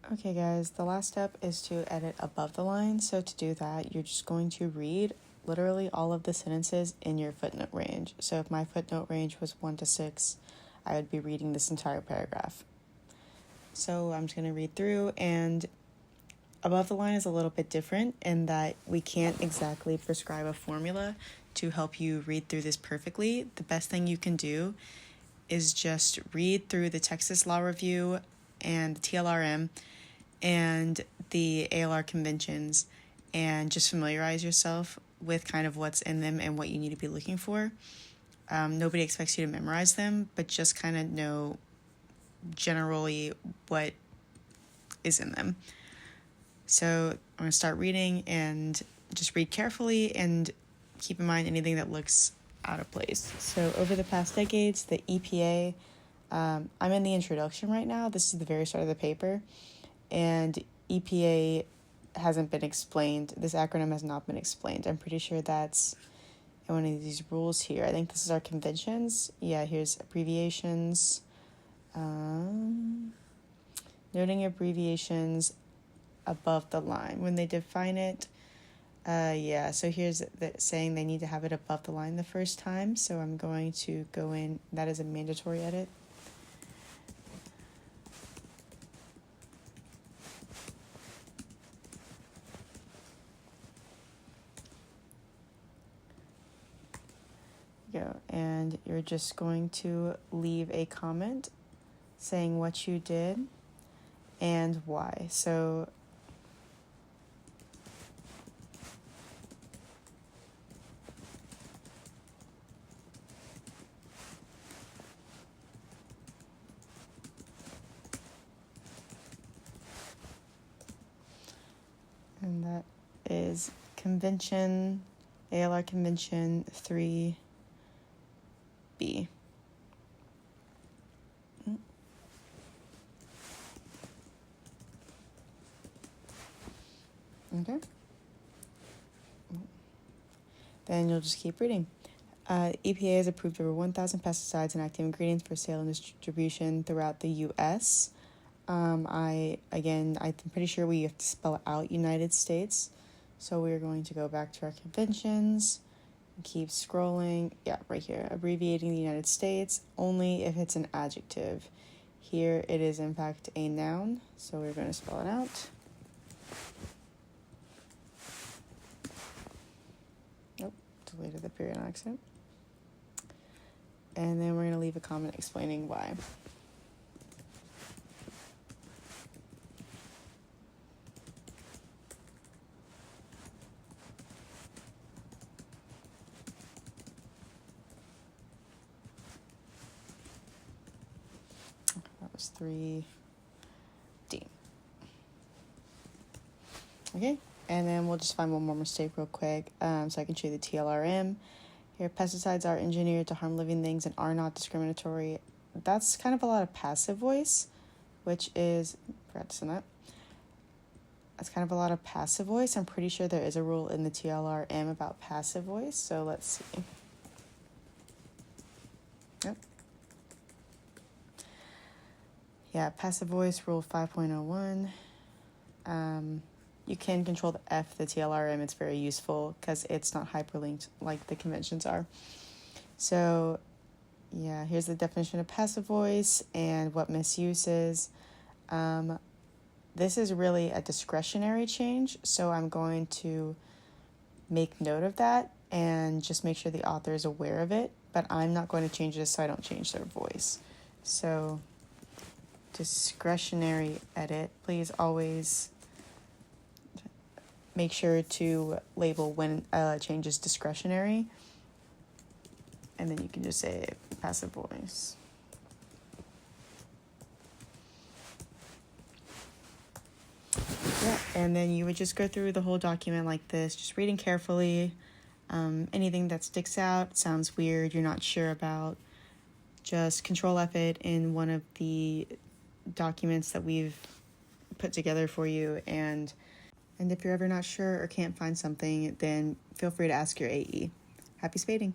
Okay guys, the last step is to edit above the line. So to do that, you're just going to read literally all of the sentences in your footnote range. So if my footnote range was 1 to 6, I would be reading this entire paragraph. So I'm just going to read through, and above the line is a little bit different in that we can't exactly prescribe a formula to help you read through this perfectly. The best thing you can do is just read through the Texas Law Review and the TLRM and the ALR conventions and just familiarize yourself with kind of what's in them and what you need to be looking for. Nobody expects you to memorize them, but just kind of know generally what is in them. So I'm going to start reading, and just read carefully and keep in mind anything that looks out of place. So over the past decades, the EPA, I'm in the introduction right now. This is the very start of the paper, and EPA hasn't been explained. This acronym has not been explained. I'm pretty sure that's in one of these rules here. I think this is our conventions. Yeah, here's abbreviations. Noting abbreviations above the line when they define it. So here's saying they need to have it above the line the first time. So I'm going to go in. That is a mandatory edit. And you're just going to leave a comment saying what you did and why. So and that is convention, ALR convention 3B. Okay. Then you'll just keep reading. EPA has approved over 1,000 pesticides and active ingredients for sale and distribution throughout the U.S. I'm pretty sure we have to spell out United States. So we're going to go back to our conventions and keep scrolling. Yeah, right here. Abbreviating the United States only if it's an adjective. Here it is, in fact, a noun. So we're going to spell it out. Nope, deleted the period on accident. And then we're going to leave a comment explaining why. That was 3D. Okay, and then we'll just find one more mistake real quick so I can show you the TLRM. Here, pesticides are engineered to harm living things and are not discriminatory. That's kind of a lot of passive voice, which is, forgot to send that. That's kind of a lot of passive voice. I'm pretty sure there is a rule in the TLRM about passive voice, so let's see. Yep. Yeah, passive voice, rule 5.01. You can control the F, the TLRM. It's very useful because it's not hyperlinked like the conventions are. So, yeah, here's the definition of passive voice and what misuse is. This is really a discretionary change, so I'm going to make note of that and just make sure the author is aware of it, but I'm not going to change this so I don't change their voice. So, discretionary edit, please always make sure to label when change is discretionary, and then you can just say passive voice. Yeah, and then you would just go through the whole document like this, just reading carefully. Anything that sticks out, sounds weird, you're not sure about, just Control F it in one of the documents that we've put together for you, and if you're ever not sure or can't find something, then feel free to ask your AE. Happy spading.